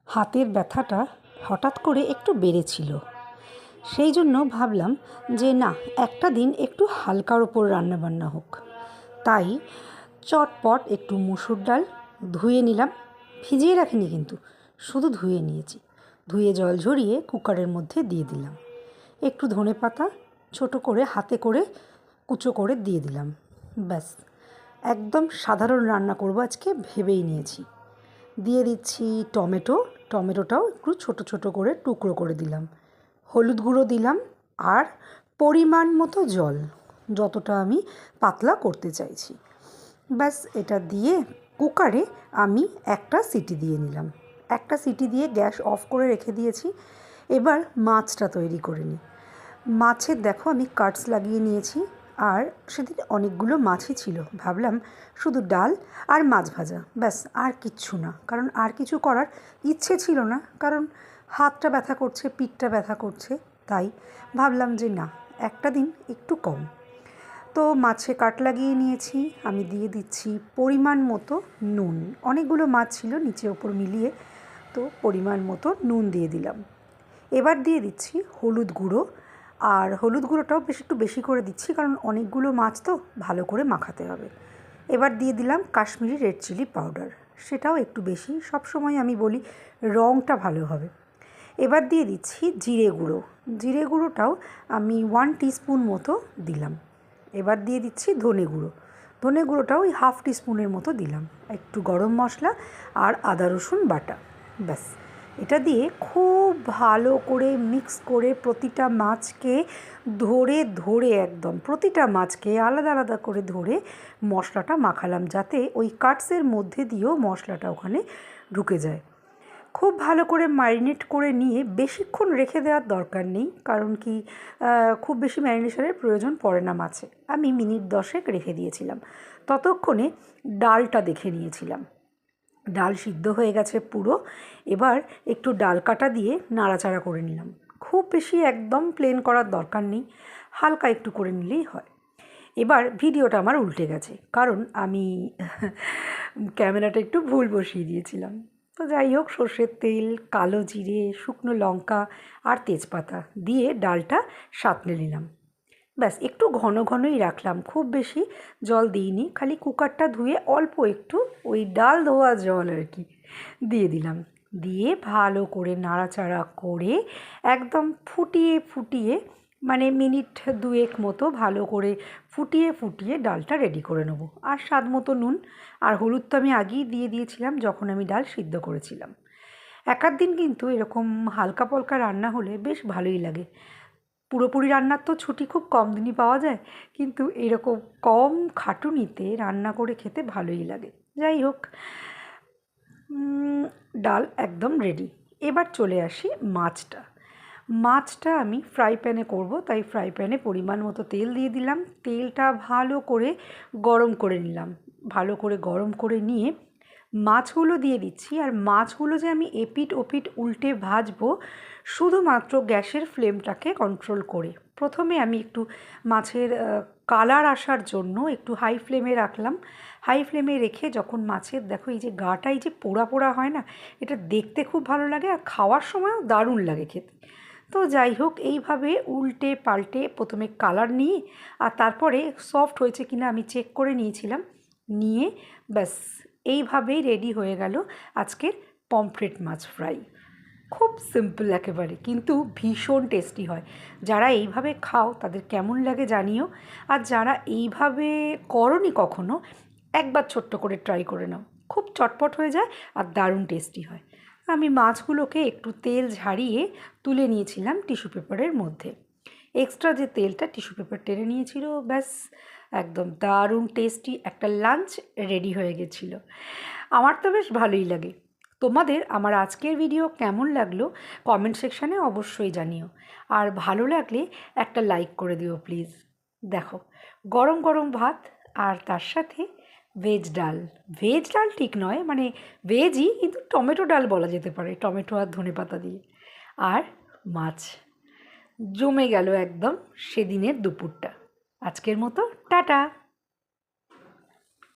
হাতের ব্যথাটা হঠাৎ করে একটু বেড়েছিল। সেই জন্য ভাবলাম যে না, একটা দিন একটু হালকার ওপর রান্নাবান্না হোক। তাই চটপট একটু মুসুর ডাল ধুয়ে নিলাম, ভিজিয়ে রাখিনি কিন্তু, শুধু ধুয়ে নিয়েছি। ধুয়ে জল ঝরিয়ে কুকারের মধ্যে দিয়ে দিলাম। একটু ধনেপাতা ছোটো করে হাতে করে কুচো করে দিয়ে দিলাম। ব্যাস, একদম সাধারণ রান্না করব আজকে ভেবেই নিয়েছি। দিয়ে দিচ্ছি টমেটোটাও একটু ছোটো ছোটো করে টুকরো করে দিলাম। হলুদ গুঁড়ো দিলাম আর পরিমাণ মতো জল, যতটা আমি পাতলা করতে চাইছি। ব্যাস, এটা দিয়ে কুকারে আমি একটা সিটি দিয়ে নিলাম। একটা সিটি দিয়ে গ্যাস অফ করে রেখে দিয়েছি। এবার মাছটা তৈরি করে নিই। মাছের দেখো আমি কাটস লাগিয়ে নিয়েছি, আর সেদিন অনেকগুলো মাছই ছিল। ভাবলাম শুধু ডাল আর মাছ ভাজা, ব্যাস, আর কিচ্ছু না। কারণ আর কিছু করার ইচ্ছে ছিল না, কারণ হাতটা ব্যথা করছে, পিঠটা ব্যথা করছে। তাই ভাবলাম যে না, একটা দিন একটু কম। তো মাছে কাট লাগিয়ে নিয়েছি। আমি দিয়ে দিচ্ছি পরিমাণ মতো নুন। অনেকগুলো মাছ ছিল নিচে ওপর মিলিয়ে, তো পরিমাণ মতো নুন দিয়ে দিলাম। এবার দিয়ে দিচ্ছি হলুদ গুঁড়ো, আর হলুদ গুঁড়োটাও একটু বেশি করে দিচ্ছি, কারণ অনেকগুলো মাছ তো ভালো করে মাখাতে হবে। এবার দিয়ে দিলাম কাশ্মীরি রেড চিলি পাউডার, সেটাও একটু বেশি। সবসময় আমি বলি রঙটা ভালো হবে। এবার দিয়ে দিচ্ছি জিরে গুঁড়ো। জিরে গুঁড়োটাও আমি 1 টিস্পুন মতো দিলাম। এবার দিয়ে দিচ্ছি ধনে গুঁড়ো। ধনে গুঁড়োটাও ওই 1/2 টিস্পুনের মতো দিলাম। একটু গরম মশলা আর আদা রসুন বাটা। ব্যাস, এটা দিয়ে খুব ভালো করে মিক্স করে প্রতিটা মাছকে ধরে একদম প্রতিটা মাছকে আলাদা আলাদা করে ধরে মশলাটা মাখালাম, যাতে ওই কাটসের মধ্যে দিয়েও মশলাটা ওখানে ঢুকে যায়। খুব ভালো করে ম্যারিনেট করে নিয়ে বেশিক্ষণ রেখে দেওয়ার দরকার নেই, কারণ কি খুব বেশি ম্যারিনেশনের প্রয়োজন পড়ে না মাছে। আমি মিনিট 10 রেখে দিয়েছিলাম। ততক্ষণে ডালটা দেখে নিয়েছিলাম, ডাল সিদ্ধ হয়ে গেছে পুরো। এবার একটু ডাল কাটা দিয়ে নাড়াচাড়া করে নিলাম। খুব বেশি একদম প্লেন করার দরকার নেই, হালকা একটু করে নিলেই হয়। এবার ভিডিওটা আমার উল্টে গেছে, কারণ আমি ক্যামেরাটা একটু ভুল বসিয়ে দিয়েছিলাম। তো যাই হোক, সর্ষের তেল, কালো জিরে, শুকনো লঙ্কা আর তেজপাতা দিয়ে ডালটা সাঁতলে নিলাম। ব্যাস, একটু ঘন ঘনই রাখলাম, খুব বেশি জল দিইনি। খালি কুকারটা ধুয়ে অল্প একটু ওই ডাল ধোয়া জল আর কি দিয়ে দিলাম। দিয়ে ভালো করে নাড়াচাড়া করে একদম ফুটিয়ে ফুটিয়ে, মানে মিনিট 2 মতো ভালো করে ফুটিয়ে ফুটিয়ে ডালটা রেডি করে নেব। আর স্বাদ মতো নুন আর হলুদ তো আমি আগেই দিয়ে দিয়েছিলাম যখন আমি ডাল সিদ্ধ করেছিলাম। এক আধ দিন কিন্তু এরকম হালকা পলকা রান্না হলে বেশ ভালোই লাগে। পুরোপুরি রান্নার তো ছুটি খুব কম দিনই পাওয়া যায়, কিন্তু এরকম কম খাটুনিতে রান্না করে খেতে ভালোই লাগে। যাই হোক, ডাল একদম রেডি। এবার চলে আসি মাছটা আমি ফ্রাই প্যানে করব, তাই ফ্রাই প্যানে পরিমাণ মতো তেল দিয়ে দিলাম। তেলটা ভালো করে গরম করে নিলাম। ভালো করে গরম করে নিয়ে মাছগুলো দিয়ে দিচ্ছি। আর মাছগুলো যে আমি এপিঠ ওপিঠ উল্টে ভাজবো, শুধুমাত্র গ্যাসের ফ্লেমটাকে কন্ট্রোল করে। প্রথমে আমি একটু মাছের কালার আসার জন্য একটু হাই ফ্লেমে রাখলাম। হাই ফ্লেমে রেখে যখন মাছের দেখো এই যে গাটা এই যে পোড়া পোড়া হয় না, এটা দেখতে খুব ভালো লাগে আর খাওয়ার সময়ও দারুণ লাগে খেতে। তো যাই হোক, এইভাবে উল্টে পাল্টে প্রথমে কালার নিয়ে আর তারপরে সফট হয়েছে কিনা আমি চেক করে নিয়েছিলাম। নিয়ে ব্যাস, এইভাবেই রেডি হয়ে গেল আজকের পমফ্রেট মাছ ফ্রাই। খুব সিম্পল একেবারে, কিন্তু ভীষণ টেস্টি হয়। যারা এইভাবে খাও তাদের কেমন লাগে জানিও। আর যারা এইভাবে করনি কখনো, একবার ছোট্ট করে ট্রাই করে নাও। খুব চটপট হয়ে যায় আর দারুণ টেস্টি হয়। আমি মাছগুলোকে একটু তেল ঝারিয়ে তুলে নিয়েছিলাম টিস্যু পেপারের মধ্যে। এক্সট্রা যে তেলটা টিস্যু পেপার টেনে নিয়েছিল, ব্যাস, একদম দারুণ টেস্টি একটা লাঞ্চ রেডি হয়ে গেছিলো। আমার তো বেশ ভালোই লাগে। তোমাদের আমার আজকের ভিডিও কেমন লাগলো কমেন্ট সেকশানে অবশ্যই জানিও। আর ভালো লাগলে একটা লাইক করে দিও প্লিজ। দেখো, গরম গরম ভাত আর তার সাথে ভেজ ডাল। ভেজ ডাল ঠিক নয়, মানে ভেজই, কিন্তু টমেটো ডাল বলা যেতে পারে, টমেটো আর ধনেপাতা দিয়ে। আর মাছ, জমে গেল একদম সেদিনের দুপুরটা। আজকের মতো টাটা।